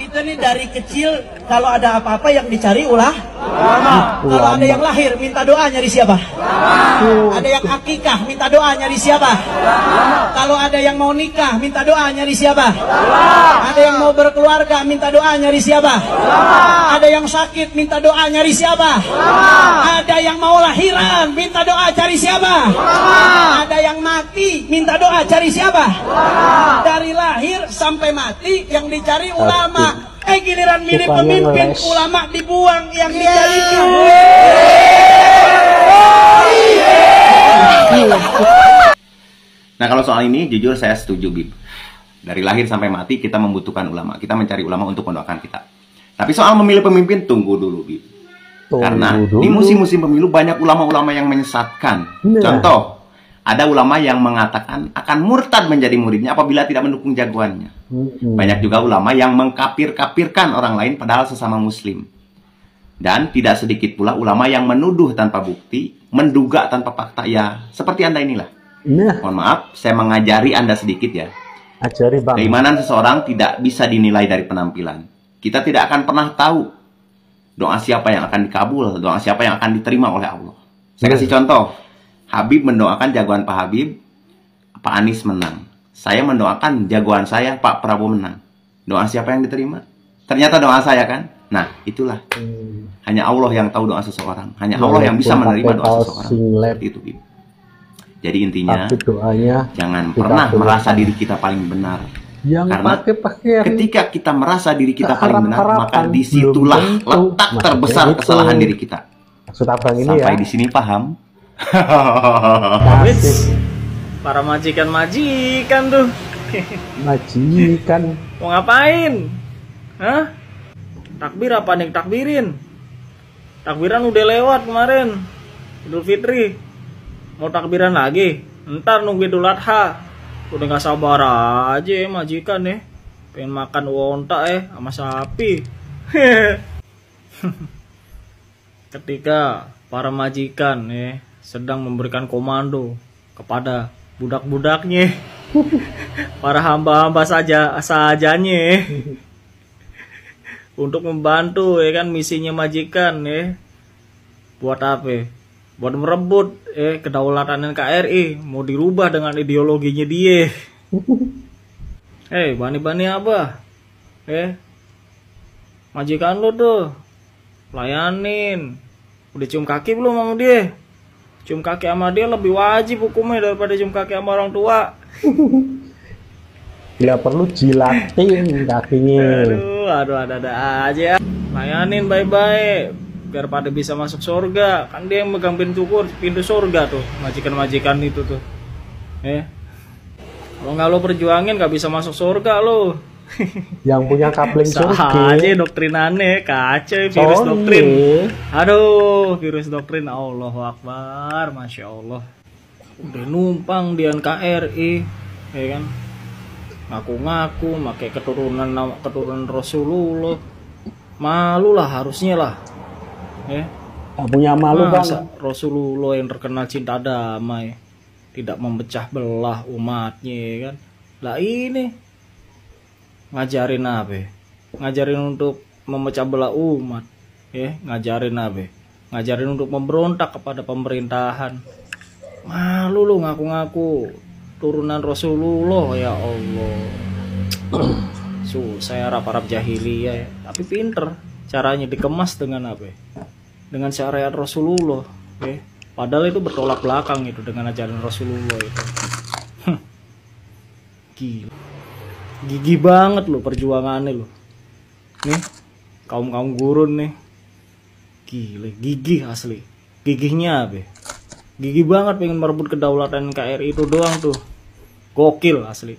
kita nih dari kecil kalau ada apa-apa yang dicari ulama. Kalau ada yang lahir minta doa nyari siapa? Ada yang akikah minta doa nyari siapa? Kalau ada yang mau nikah minta doa nyari siapa? Ada yang mau berkeluarga minta doa nyari siapa? Ada yang sakit minta doa nyari siapa? Ada yang mau lahiran minta doa cari siapa? Ada yang mati minta doa cari siapa? Dari lahir sampai mati yang dicari ulama. Giliran milih pemimpin ulama dibuang, yang dicari Nah, kalau soal ini jujur saya setuju, Bib. Dari lahir sampai mati kita membutuhkan ulama. Kita mencari ulama untuk mendoakan kita. Tapi soal memilih pemimpin tunggu dulu, Bib. Karena di musim-musim pemilu banyak ulama-ulama yang menyesatkan. Contoh, ada ulama yang mengatakan akan murtad menjadi muridnya apabila tidak mendukung jagoannya. Banyak juga ulama yang mengkafir-kafirkan orang lain padahal sesama muslim. Dan tidak sedikit pula ulama yang menuduh tanpa bukti, menduga tanpa fakta. Ya, seperti Anda inilah. Mohon maaf, saya mengajari Anda sedikit ya. Ajari, Bang. Keimanan seseorang tidak bisa dinilai dari penampilan. Kita tidak akan pernah tahu doa siapa yang akan dikabul, doa siapa yang akan diterima oleh Allah. Saya kasih contoh. Habib mendoakan jagoan Pak Habib, Pak Anies menang. Saya mendoakan jagoan saya, Pak Prabowo menang. Doa siapa yang diterima? Ternyata doa saya kan? Nah, itulah. Hanya Allah yang tahu doa seseorang. Hanya Allah yang bisa menerima doa seseorang. Seperti itu, Bib. Jadi intinya, jangan pernah merasa diri kita paling benar. Karena ketika kita merasa diri kita paling benar, maka disitulah letak terbesar kesalahan diri kita. Sampai di sini paham? Para majikan tuh. Majikan. Mau ngapain? Hah? Takbir apa nih takbirin? Takbiran udah lewat kemarin, Idul Fitri. Mau takbiran lagi? Ntar nunggu Idul Adha. Udah gak sabar aja majikan nih. Pengen makan onta sama sapi. Ketika para majikan sedang memberikan komando kepada budak-budaknya, para hamba-hamba sajanya untuk membantu kan misinya majikan buat apa? Buat merebut kedaulatan NKRI, mau dirubah dengan ideologinya dia. Bani-bani apa? Majikan lo tuh layanin. Udah cium kaki belum sama dia? Cium kaki sama dia lebih wajib hukumnya daripada cium kaki sama orang tua. Bila perlu jilatin kakinya. Aduh, ada aja. Layanin baik-baik biar pada bisa masuk surga. Kan dia yang megang pintu surga tuh, majikan-majikan itu tuh. Kalau nggak lo perjuangin nggak bisa masuk surga lo. Yang punya kapling surga aja doktrinannya kacau, virus doktrin. Aduh, virus doktrin. Allahu Akbar, Masya Allah. Udah numpang di NKRI kan, ngaku-ngaku pakai keturunan Rasulullah. Malu lah harusnya lah. Punya malu, Bang. Rasulullah yang terkenal cinta damai tidak memecah belah umatnya kan. Lah ini ngajarin apa? Ngajarin untuk memecah belah umat, ngajarin apa? Ngajarin untuk memberontak kepada pemerintahan. Malu lu ngaku-ngaku turunan Rasulullah, ya Allah. Saya Arab jahiliyah tapi pinter caranya dikemas dengan apa? Dengan syariat Rasulullah, padahal itu bertolak belakang itu dengan ajaran Rasulullah itu. Gila. Gigi banget lo perjuangannya lo. Nih, kaum gurun nih. Gile, gigih asli. Gigihnya apa? Gigih banget pengen merebut kedaulatan NKRI itu doang tuh. Gokil asli.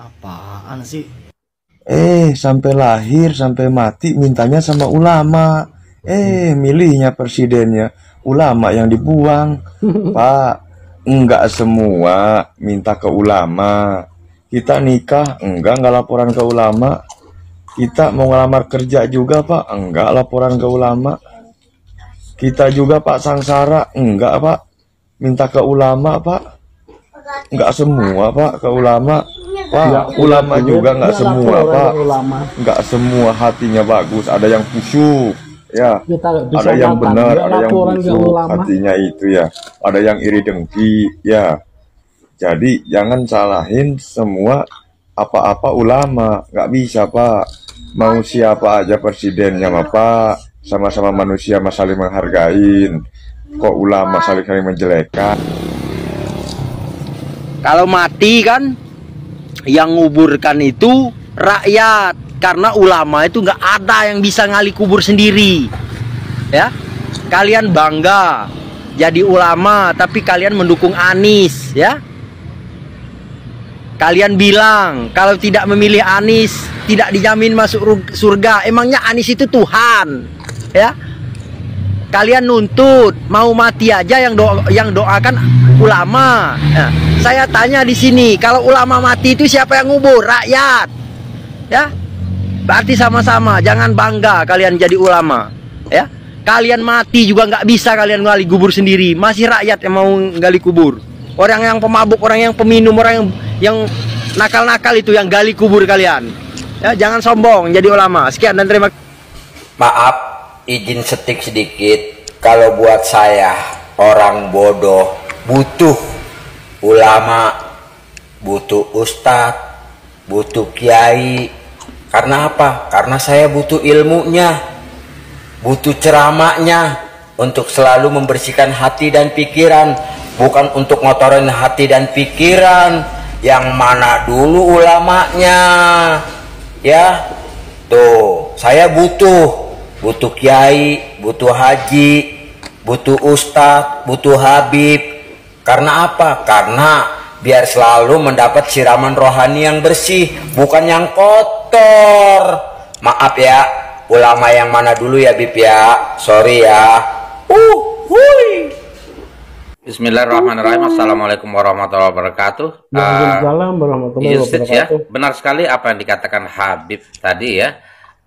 Apaan sih? Sampai lahir sampai mati mintanya sama ulama. Milihnya presidennya ulama yang dibuang. Pak, enggak semua minta ke ulama. Kita nikah enggak laporan ke ulama. Kita mau ngelamar kerja juga, Pak, enggak laporan ke ulama. Kita juga, Pak, sangsara enggak, Pak, minta ke ulama, Pak. Enggak semua, Pak, ke ulama. Pak, ulama juga nggak dia semua, lapor Pak. orang ulama. Nggak semua hatinya bagus. Ada yang khusyuk, ya. Kita nggak bisa Ada yang makan, benar, dia ada yang laporan ke busuk ulama. hatinya itu ya. Ada yang iri dengki, ya. Jadi jangan salahin semua apa-apa ulama. Nggak bisa, Pak. Mau siapa aja presidennya, mah, Pak. Sama-sama manusia, mah saling menghargain. Kok ulama saling menjelekkan? Kalau mati kan yang nguburkan itu rakyat, karena ulama itu nggak ada yang bisa ngali kubur sendiri. Ya, kalian bangga jadi ulama, tapi kalian mendukung Anies, ya. Kalian bilang kalau tidak memilih Anies tidak dijamin masuk surga. Emangnya Anies itu Tuhan, ya? Kalian nuntut mau mati aja yang doakan ulama. Nah, saya tanya di sini, kalau ulama mati itu siapa yang ngubur? Rakyat, ya. Berarti sama-sama, jangan bangga kalian jadi ulama, ya. Kalian mati juga nggak bisa kalian gali kubur sendiri. Masih rakyat yang mau gali kubur. Orang yang pemabuk, orang yang peminum, orang yang nakal-nakal itu yang gali kubur kalian. Ya, jangan sombong jadi ulama. Sekian dan terima kasih. Maaf, izin setik sedikit. Kalau buat saya, orang bodoh butuh ulama, butuh ustadz, butuh kiai. Karena apa? Karena saya butuh ilmunya, butuh ceramahnya untuk selalu membersihkan hati dan pikiran, bukan untuk ngotorin hati dan pikiran. Yang mana dulu ulamanya, ya. Tuh, saya butuh kiai, butuh haji, butuh ustadz, butuh habib. Karena apa? Karena biar selalu mendapat siraman rohani yang bersih, bukan yang kotor. Maaf ya, ulama yang mana dulu ya, Bib ya? Sorry ya. Hui. Bismillahirrahmanirrahim. Assalamualaikum warahmatullahi wabarakatuh. Waalaikumsalam warahmatullahi Ustaz ya, wabarakatuh. benar sekali apa yang dikatakan Habib tadi ya,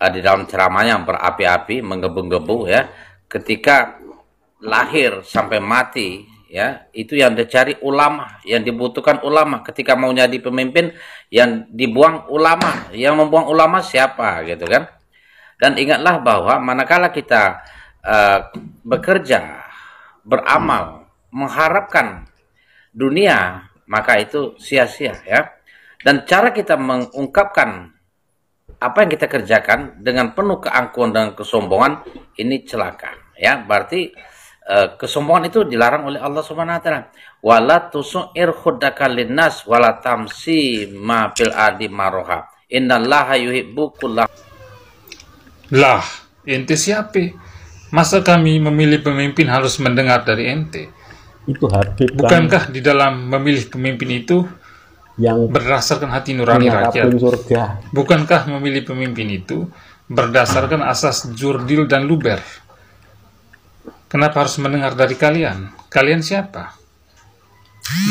di dalam ceramahnya yang berapi-api, menggebu-gebu ya. Ketika lahir sampai mati ya, itu yang dicari ulama, yang dibutuhkan ulama. Ketika mau jadi pemimpin, yang dibuang ulama, yang membuang ulama siapa gitu kan. Dan ingatlah bahwa manakala kita bekerja, beramal, mengharapkan dunia, maka itu sia-sia ya. Dan cara kita mengungkapkan apa yang kita kerjakan dengan penuh keangkuhan dan kesombongan, ini celaka ya. Berarti kesombongan itu dilarang oleh Allah Subhanahu wa taala. Wala tusu'ir khuddaka linnas wala tamsi ma fil ardi maroha. Innallaha yuhibbu kulla. Lah, ente siapa? Masa kami memilih pemimpin harus mendengar dari ente? Itu Habib kan Bukankah di dalam memilih pemimpin itu yang berdasarkan hati nurani punya rakyat? kapling surga. Bukankah memilih pemimpin itu berdasarkan asas jurdil dan luber? Kenapa harus mendengar dari kalian? Kalian siapa?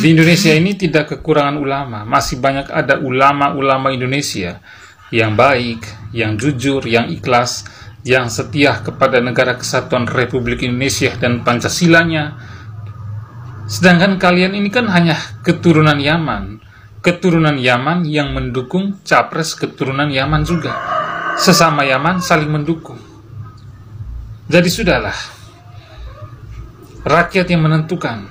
Di Indonesia ini tidak kekurangan ulama. Masih banyak ada ulama-ulama Indonesia yang baik, yang jujur, yang ikhlas, yang setia kepada Negara Kesatuan Republik Indonesia dan Pancasilanya. Sedangkan kalian ini kan hanya keturunan Yaman. Keturunan Yaman yang mendukung capres keturunan Yaman juga. Sesama Yaman saling mendukung. Jadi sudahlah. Rakyat yang menentukan.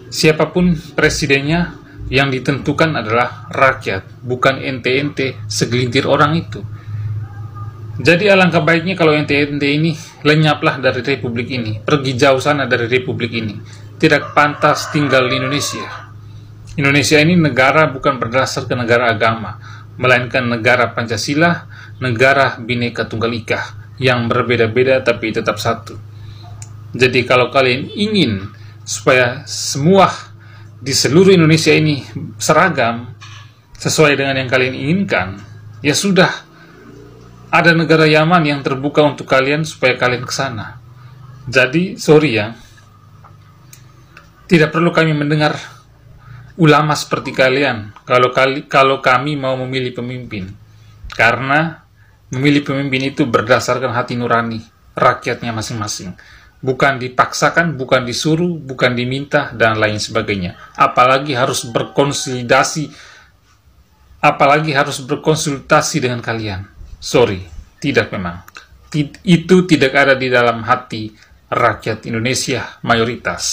Siapapun presidennya, yang ditentukan adalah rakyat, bukan ente-ente segelintir orang itu. Jadi alangkah baiknya kalau ente-ente ini lenyaplah dari republik ini, pergi jauh sana dari republik ini. Tidak pantas tinggal di Indonesia. Indonesia ini negara bukan berdasarkan negara agama, melainkan negara Pancasila, negara Bhinneka Tunggal Ika, yang berbeda-beda tapi tetap satu. Jadi kalau kalian ingin supaya semua di seluruh Indonesia ini seragam, sesuai dengan yang kalian inginkan, ya sudah, ada negara Yaman yang terbuka untuk kalian supaya kalian ke sana. Jadi, sorry ya, tidak perlu kami mendengar ulama seperti kalian kalau kami mau memilih pemimpin. Karena memilih pemimpin itu berdasarkan hati nurani rakyatnya masing-masing. Bukan dipaksakan, bukan disuruh, bukan diminta, dan lain sebagainya. Apalagi harus berkonsolidasi apalagi harus berkonsultasi dengan kalian. Sorry, tidak memang. Itu tidak ada di dalam hati rakyat Indonesia mayoritas.